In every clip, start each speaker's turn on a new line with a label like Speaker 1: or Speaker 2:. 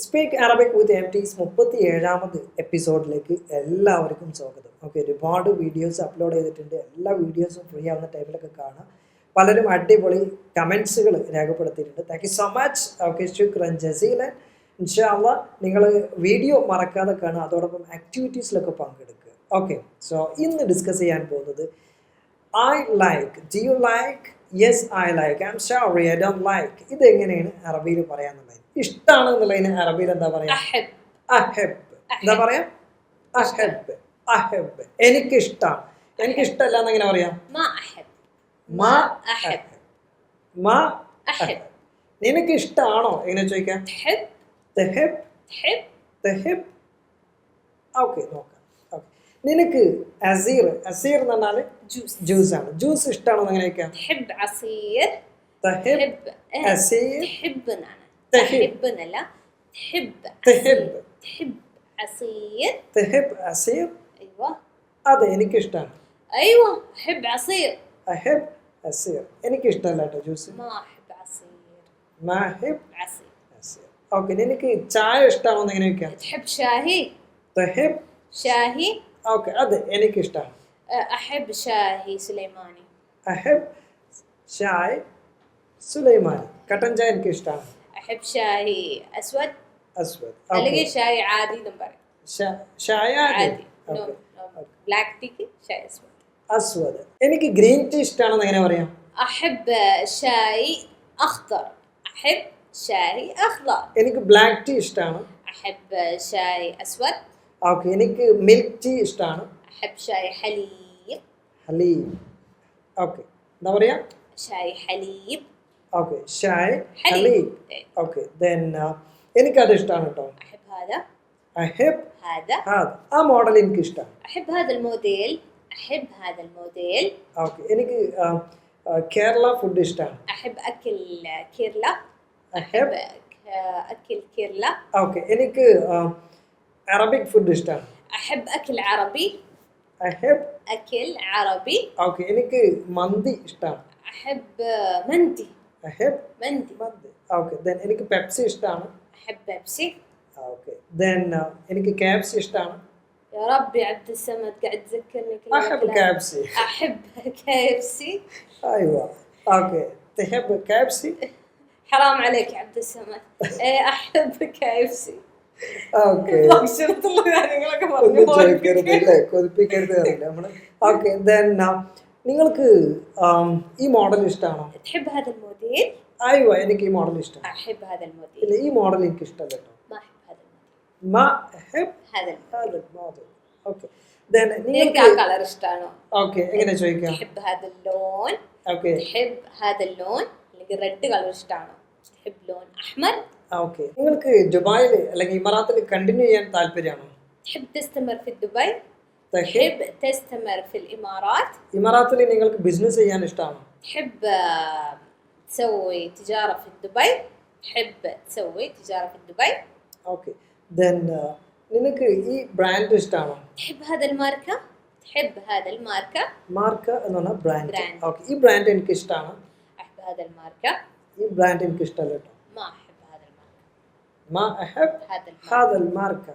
Speaker 1: Speak Arabic വിത്ത് MT's 37ാമത് എപ്പിസോഡിലേക്ക് എല്ലാവർക്കും സ്വാഗതം. ഓക്കെ, ഒരുപാട് വീഡിയോസ് അപ്ലോഡ് ചെയ്തിട്ടുണ്ട്. എല്ലാ വീഡിയോസും ഫ്രീ ആവുന്ന ടൈമിലൊക്കെ കാണാം. പലരും അടിപൊളി കമൻസുകൾ രേഖപ്പെടുത്തിയിട്ടുണ്ട്. Thank you so much. Okay, ശുക്രൻ ജസീലൻ. ഇൻഷാ അല്ലാഹ് നിങ്ങൾ വീഡിയോ മറക്കാതെ കാണുക, അതോടൊപ്പം ആക്ടിവിറ്റീസിലൊക്കെ പങ്കെടുക്കുക. ഓക്കെ, സോ ഇന്ന് ഡിസ്കസ് ചെയ്യാൻ പോകുന്നത് I like, do you like, yes I like, I am sorry I don't like. ഇതെങ്ങനെയാണ് അറബിയിൽ പറയാന്നുള്ളത്? ഇഷ്ടമാണ് എന്നുള്ളതിന് അറബിയിൽ എന്താ പറയാ? അഹബ്. എന്താ പറയാ? അഹബ്. അഹബ്. എനിക്കിഷ്ടമാണ്. എനിക്കിഷ്ടമല്ല എന്നെങ്ങനെ പറയാം? നിനക്ക് ഇഷ്ടമാണോ എങ്ങനെ ചോദിക്കാം? ഓക്കെ, നോക്കാം. നിനക്ക് അസീർ, അസീർ എന്ന് പറഞ്ഞാൽ ജ്യൂസ് ആണ്. ജ്യൂസ് ഇഷ്ടമാണോ എങ്ങനെ ചോദിക്കാം? അതെ, എനിക്കിഷ്ടമാണ്. എനിക്കിഷ്ടമല്ല കേട്ടോ ജ്യൂസ്. ഓക്കെ, നിനക്ക് ചായ ഇഷ്ടമാണോ എന്ന് എങ്ങനെ ചോദിക്കാം? ഓക്കെ, അതെ എനിക്കിഷ്ടമാണ്. അഹബ് ഷായ് സുലൈമാനി. കട്ടൻ ചായ എനിക്ക് ഇഷ്ടമാണ്. അസ്വദ്. എനിക്ക് ഗ്രീൻ ടീ ഇഷ്ടമാണെന്ന് എങ്ങനെ പറയാം? എനിക്ക് ബ്ലാക്ക് ടീ ഇഷ്ടമാണ്. ഓക്കെ, എനിക്ക് മിൽക്ക് ടീ ഇഷ്ടമാണ്. ഹലീം. ഓക്കെ, എന്താ പറയാ? Okay, Shai Haleem. Okay, then എനിക്കത് ഇഷ്ടമാണ് കേട്ടോ. അഹബ് ആ മോഡൽ എനിക്ക് ഇഷ്ടമാണ്. ഓക്കെ, എനിക്ക് കേരള ഫുഡ് ഇഷ്ടമാണ്. ഓക്കെ, എനിക്ക് അറബിക് ഫുഡ് ഇഷ്ടമാണ്. ഓക്കെ, എനിക്ക് മന്തി ഇഷ്ടമാണ്. ഓക്കെ, ദെൻ എനിക്ക് പെപ്സി ഇഷ്ടമാണ്. ഓക്കെ, ദെൻ എനിക്ക് KFC ഇഷ്ടമാണ്.
Speaker 2: يا ربي عبد السمد قاعد تذكرني كل
Speaker 1: أحب KFC.
Speaker 2: أحب KFC.
Speaker 1: أيوة. أوكي، تحب KFC؟
Speaker 2: حرام عليك يا عبد السمد. إيه أحب KFC.
Speaker 1: Okay, okay, then നിങ്ങൾക്ക് ഈ മോഡൽ ഇഷ്ടമാണോ? അയ്യോ, എനിക്ക് ഈ മോഡൽ ഇഷ്ടം. ഇല്ല, ഈ മോഡൽ എനിക്ക് ഇഷ്ടമല്ല കേട്ടോ. ഓക്കെ, ദെൻ നിങ്ങൾക്ക്
Speaker 2: ആ കളർ ഇഷ്ടമാണോ?
Speaker 1: ഓക്കെ, എങ്ങനെ ചോദിക്കാം? ഓക്കെ,
Speaker 2: റെഡ് കളർ ഇഷ്ടമാണോ?
Speaker 1: ഓക്കെ, നിങ്ങൾക്ക് ദുബായിൽ അല്ലെങ്കിൽ ഇമറാത്തിൽ കണ്ടിന്യൂ ചെയ്യാൻ താല്പര്യമാണോ? ഇമറാത്തിൽ നിങ്ങൾക്ക് ബിസിനസ് ചെയ്യാൻ ഇഷ്ടമാണോ? ഓക്കെ, ദെൻ നിനക്ക് ഈ ബ്രാൻഡ് ഇഷ്ടമാണോ? മാർക്ക എന്ന് പറഞ്ഞാൽ ബ്രാൻഡ്. ഓക്കെ, ഈ ബ്രാൻഡ് എനിക്ക് ഇഷ്ടമാണ്. ഈ ബ്രാൻഡ് എനിക്ക് ഇഷ്ടമല്ല കേട്ടോ. ما أحب هذا الماركة.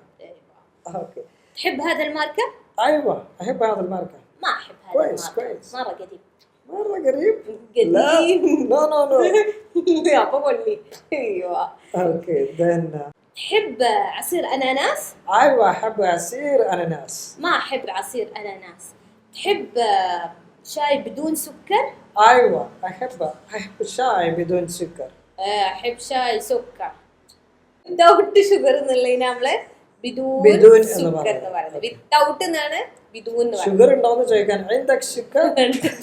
Speaker 1: أوكي.
Speaker 2: تحب هذا الماركة؟
Speaker 1: أيوة، أحب هذا الماركة.
Speaker 2: ما أحب هذا
Speaker 1: كويس
Speaker 2: الماركة.
Speaker 1: كويس.
Speaker 2: مرة قديم.
Speaker 1: مرة قريب؟
Speaker 2: قديم.
Speaker 1: لا no no no.
Speaker 2: يا بقولي. أيوة.
Speaker 1: أوكي، then
Speaker 2: تحب عصير أناناس؟
Speaker 1: أيوة، أحب عصير أناناس.
Speaker 2: ما أحب عصير أناناس. تحب شاي بدون سكر؟
Speaker 1: أيوة، أحب الشاي بدون سكر.
Speaker 2: أحب شاي سكر. Without sugar എന്നുള്ളതിന് നമ്മള് ബിദൂൻ സുക്കർ എന്ന് പറയുന്നത്. വിത്തൗട്ട് എന്നാണ് ബിദൂൻ എന്ന് പറയുന്നത്.
Speaker 1: ഷുഗർ ഉണ്ടോന്ന് ചോദിക്കാൻ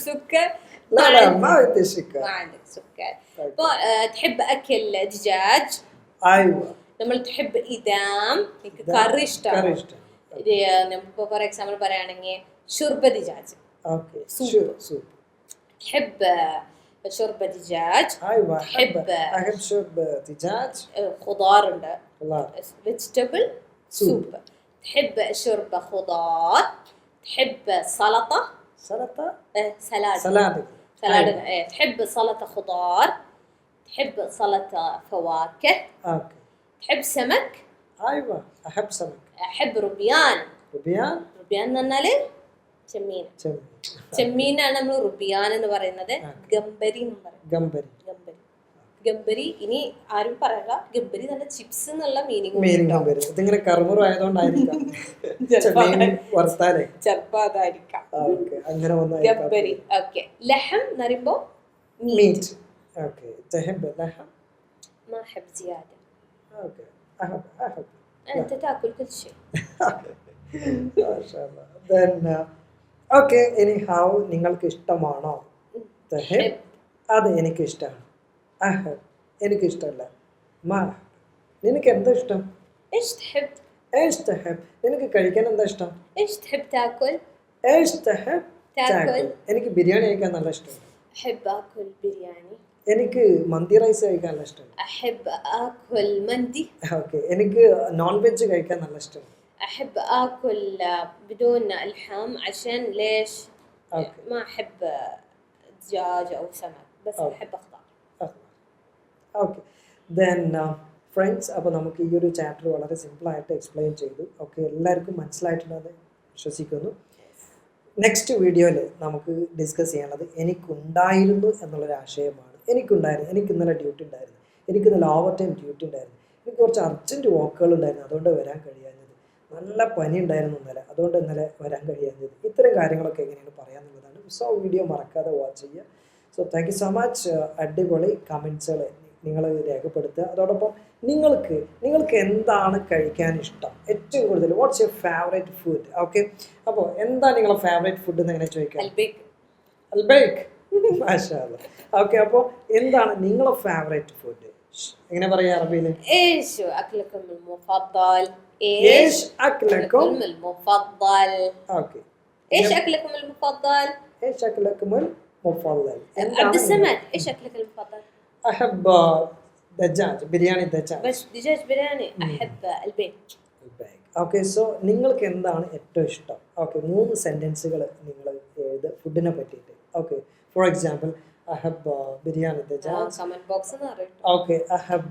Speaker 2: سكر.
Speaker 1: لا لا ما عندي سكر.
Speaker 2: ما عندك سكر. تحب أكل دجاج؟
Speaker 1: أيوة.
Speaker 2: നമ്മൾ تحب إدام കറി ഇഷ്ടമാണ്. ഇപ്പോൾ ഫോർ എക്സാമ്പിൾ പറയുകയാണെങ്കിൽ ഷുർബ ദിജാജ്.
Speaker 1: Okay, soup.
Speaker 2: تحب شوربة دجاج.
Speaker 1: أيوة، أحب شوربة دجاج.
Speaker 2: خضار
Speaker 1: خضار.
Speaker 2: vegetable soup. تحب شوربة خضار. تحب سلطة. سلاد. تحب سلطة خضار. تحب سلطة فواكه.
Speaker 1: أوكي.
Speaker 2: تحب سمك؟
Speaker 1: أيوة أحب سمك.
Speaker 2: أحب روبيان.
Speaker 1: روبيان
Speaker 2: എന്ന് പറഞ്ഞാല് ചെമ്മീൻ. ചെമ്മീനാണ് നമ്മൾ റുബിയാൻ എന്ന് പറയുന്നത്. ഗംബരി എന്ന് പറയും.
Speaker 1: ഗംബരി.
Speaker 2: ഗംബരി ഇനി ആരും പറയല, ഗംബരി നല്ല ചിപ്സ് എന്നുള്ള മീനിങ്.
Speaker 1: ഇതിങ്ങനെ കറുമുറു ആയതുകൊണ്ടായിരിക്കാം
Speaker 2: ചിലപ്പോ അതായിരിക്കാം.
Speaker 1: അങ്ങനെ
Speaker 2: ഗംബരി. ഓക്കെ. ലഹം എന്ന് പറയുമ്പോ മീറ്റ്. ما أحب زيادة.
Speaker 1: أحب.
Speaker 2: أنت تأكل كل شيء.
Speaker 1: ما شاء الله. Then okay, anyhow നിങ്ങൾക്ക് ഇഷ്ടമാണോ തഹബ്? അത് എനിക്ക് ഇഷ്ടമാണ്. അഹബ് എനിക്ക് ഇഷ്ടമല്ല. മാ നിനക്ക് എന്താ ഇഷ്ടം?
Speaker 2: إيش تحب؟
Speaker 1: إيش تحب നിനക്ക് കഴിക്കാൻ എന്താ ഇഷ്ടം?
Speaker 2: إيش تحب تأكل؟
Speaker 1: إيش تحب تأكل എനിക്ക് ബിരിയാണി കഴിക്കാൻ നല്ല ഇഷ്ടമാണ്.
Speaker 2: أحب آكل بيرياني.
Speaker 1: എനിക്ക് മന്തി റൈസ് കഴിക്കാൻ നല്ല ഇഷ്ടമാണ്.
Speaker 2: أحب آكل مندي.
Speaker 1: ഓക്കെ എനിക്ക് നോൺ വെജ് കഴിക്കാൻ നല്ല ഇഷ്ടമാണ്.
Speaker 2: أحب آكل بدون ألحام عشان ليش؟ ما أحب دجاج أو سمك بس أحب أخضار.
Speaker 1: ഓക്കെ ദെൻ ഫ്രണ്ട്സ്, അപ്പോൾ നമുക്ക് ഈ ഒരു ചാപ്റ്റർ വളരെ സിമ്പിളായിട്ട് എക്സ്പ്ലെയിൻ ചെയ്തു. ഓക്കെ, എല്ലാവർക്കും മനസ്സിലായിട്ടുണ്ടെന്ന് വിശ്വസിക്കുന്നു. നെക്സ്റ്റ് വീഡിയോയിൽ നമുക്ക് ഡിസ്കസ് ചെയ്യാനുള്ളത് എനിക്കുണ്ടായിരുന്നു എന്നുള്ളൊരു ആശയമാണ്. എനിക്ക് ഇന്നലെ ഡ്യൂട്ടി ഉണ്ടായിരുന്നു, എനിക്ക് ഇന്നലെ ഓവർ ടൈം ഡ്യൂട്ടി ഉണ്ടായിരുന്നു, എനിക്ക് കുറച്ച് അർജൻറ്റ് വർക്കുകൾ ഉണ്ടായിരുന്നു, അതുകൊണ്ട് വരാൻ കഴിയാഞ്ഞത്, നല്ല പനി ഉണ്ടായിരുന്നു ഇന്നലെ, അതുകൊണ്ട് ഇന്നലെ വരാൻ കഴിയാഞ്ഞത്, ഇത്തരം കാര്യങ്ങളൊക്കെ എങ്ങനെയാണ് പറയാമെന്നുള്ളതാണ്. സോ വീഡിയോ മറക്കാതെ വാച്ച് ചെയ്യുക. So thank you so much. അടിപൊളി കമൻസുകൾ നിങ്ങൾ രേഖപ്പെടുത്തുക. അതോടൊപ്പം നിങ്ങൾക്ക് എന്താണ് കഴിക്കാൻ ഇഷ്ടം ഏറ്റവും കൂടുതൽ? What's your favourite food? Okay, അപ്പോൾ എന്താണ് നിങ്ങളുടെ ഫേവറേറ്റ് ഫുഡ് എന്ന് എങ്ങനെ ചോദിക്കാം? അൽബേക്ക്. മാഷാ അല്ലാഹ്. ഓക്കെ, അപ്പോൾ എന്താണ് നിങ്ങളുടെ ഫേവറേറ്റ് ഫുഡ്? എങ്ങനെ പറയാ അറബിയിൽ?
Speaker 2: ايش اكلكم المفضل؟
Speaker 1: ايش اكلكم
Speaker 2: المفضل؟
Speaker 1: اوكي.
Speaker 2: ايش اكلكم المفضل؟
Speaker 1: ايش اكلكم المفضل؟
Speaker 2: عبد السمد ايش اكلك المفضل؟
Speaker 1: احب دجاج، ബിരിയാണി دجاج.
Speaker 2: بس دجاج بيرياني. احب البيك.
Speaker 1: ഓക്കെ, സോ നിങ്ങൾക്ക് എന്താണ് ഏറ്റവും ഇഷ്ടം? ഓക്കെ, 3 സെന്റൻസുകൾ നിങ്ങൾ എഴുതുക ഫുഡിനെ പറ്റിയിട്ട്. Okay, for example I have biryani dajjal.
Speaker 2: Comment box എന്ന് പറയും.
Speaker 1: Okay, I have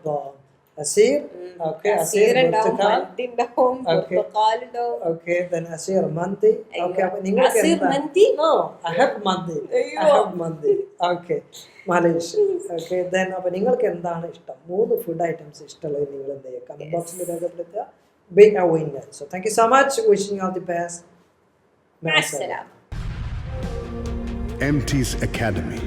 Speaker 1: asir. Okay, asir
Speaker 2: ഉണ്ടാവും, portakal ഉണ്ടാവും.
Speaker 1: Okay, then asir mandi. Okay, അപ്പോൾ നിങ്ങൾക്ക്
Speaker 2: asir mandi?
Speaker 1: No, I have mandi. I have mandi. Okay, Malaysia. Okay, then അപ്പോൾ നിങ്ങൾക്ക് എന്താണ് ഇഷ്ടം? 3 ഫുഡ് ഐറ്റംസ് ഇഷ്ടമുള്ളത് നിങ്ങൾ എന്ത് ചെയ്യുക? കമന്റ് ബോക്സിൽ രേഖപ്പെടുത്തുക. Be a winner. So thank you so much. Wishing you all the best.
Speaker 2: مع السلامة.
Speaker 3: MT's Academy.